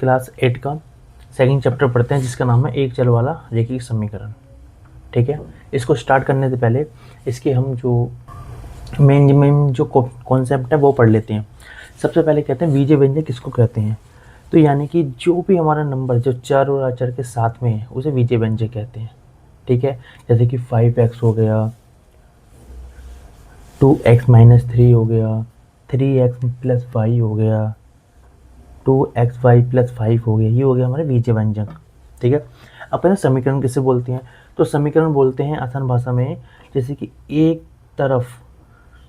Class 8 का second chapter पढ़ते हैं जिसका नाम है एक चर वाला रैखिक समीकरण। ठीक है, इसको स्टार्ट करने से पहले इसके हम जो मेन जो कॉन्सेप्ट है वो पढ़ लेते हैं। सबसे पहले कहते हैं बीजीय व्यंजक किसको कहते हैं। तो यानी कि जो भी हमारा नंबर जो चर और अचर के साथ में है उसे बीजीय व्यंजक कहते हैं। ठीक है, जैसे कि 5x हो गया, 2x - 3 हो गया, 3x + 5 हो गया, 2xy + 5 हो गया, ये हो गया हमारे बीजीय व्यंजक। ठीक है, अपन समीकरण किसे बोलते हैं, तो समीकरण बोलते हैं आसान भाषा में जैसे कि एक तरफ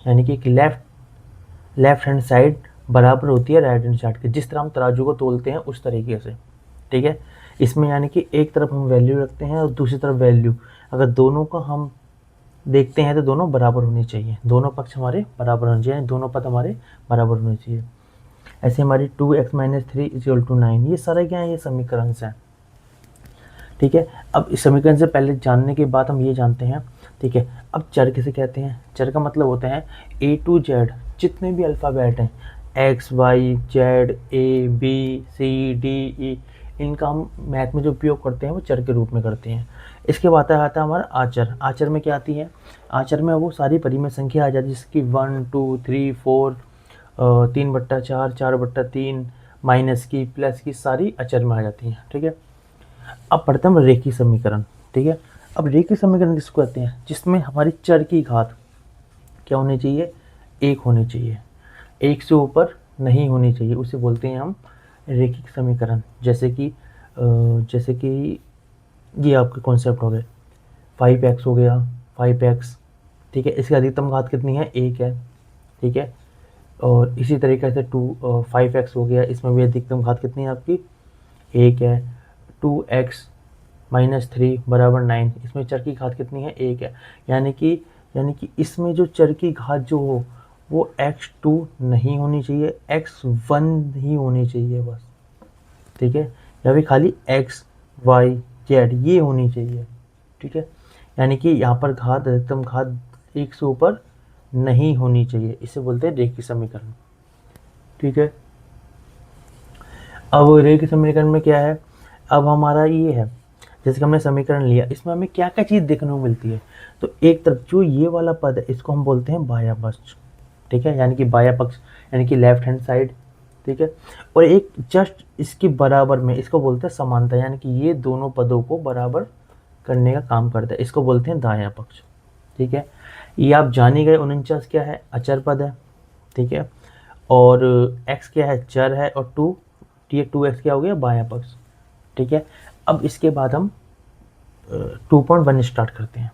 यानी कि एक लेफ्ट हैंड साइड बराबर होती है राइट हैंड साइड के, जिस तरह हम तराजू को तोलते हैं उस तरीके से। ठीक है, इसमें यानी कि एक तरफ हम वैल्यू रखते हैं और दूसरी तरफ वैल्यू, अगर दोनों का हम देखते हैं तो दोनों बराबर होनी चाहिए, दोनों पक्ष हमारे बराबर होने चाहिए, दोनों पद हमारे बराबर होने चाहिए। ऐसे हमारी 2x - 3 = 9, ये सारे क्या है, ये समीकरण हैं। ठीक है, अब इस समीकरण से पहले जानने के बाद हम ये जानते हैं। ठीक है, अब चर किसे कहते हैं, चर का मतलब होता है A to Z जितने भी अल्फ़ाबेट हैं X Y Z A B C D E, इनका हम मैथ में जो उपयोग करते हैं वो चर के रूप में करते हैं। इसके बाद आता है हमारा आचर। आचर में क्या आती है, आचर में वो सारी परिमेय संख्या आ जाती है जिसकी 1 2 3 4 3/4 4/3 माइनस की प्लस की सारी अचर में आ जाती हैं। ठीक है, अब पढ़ते हैं रेखीय समीकरण। ठीक है, अब रेखीय समीकरण किसको कहते हैं, जिसमें हमारी चर की घात क्या होनी चाहिए, 1 होनी चाहिए, 1 से ऊपर नहीं होनी चाहिए, उसे बोलते हैं हम रेखिक समीकरण। जैसे कि ये आपके कॉन्सेप्ट हो गए, 5x हो गया, 5x। ठीक है, इसकी अधिकतम घात कितनी है, 1 है। ठीक है, और इसी तरीके से 5x हो गया, इसमें भी अधिकतम घात कितनी है आपकी, 1 है। 2x - 3 = 9, इसमें चर की घात कितनी है, 1 है। यानी कि इसमें जो चर की घात जो हो वो x2 नहीं होनी चाहिए, x1 ही होनी चाहिए बस। ठीक है, या फिर खाली x y z ये होनी चाहिए। ठीक है, यानी कि यहाँ पर घात अधिकतम घात 1 से ऊपर नहीं होनी चाहिए, इसे बोलते हैं रेखीय समीकरण। ठीक है, अब रेखीय समीकरण में क्या है, अब हमारा ये है जैसे कि हमने समीकरण लिया, इसमें हमें क्या क्या चीज़ देखने को मिलती है। तो एक तरफ जो ये वाला पद है इसको हम बोलते हैं बाया पक्ष। ठीक है, यानी कि बाया पक्ष यानी कि लेफ्ट हैंड साइड। ठीक है, और एक जस्ट इसके बराबर में इसको बोलते हैं समानता, यानी कि ये दोनों पदों को बराबर करने का काम करता है, इसको बोलते हैं दाया पक्ष। ठीक है, ये आप जान ही गए, 49 क्या है, अचर पद है। ठीक है, और x क्या है, चर है, और 2x क्या हो गया, बाया पक्ष। ठीक है, अब इसके बाद हम 2.1 स्टार्ट करते हैं।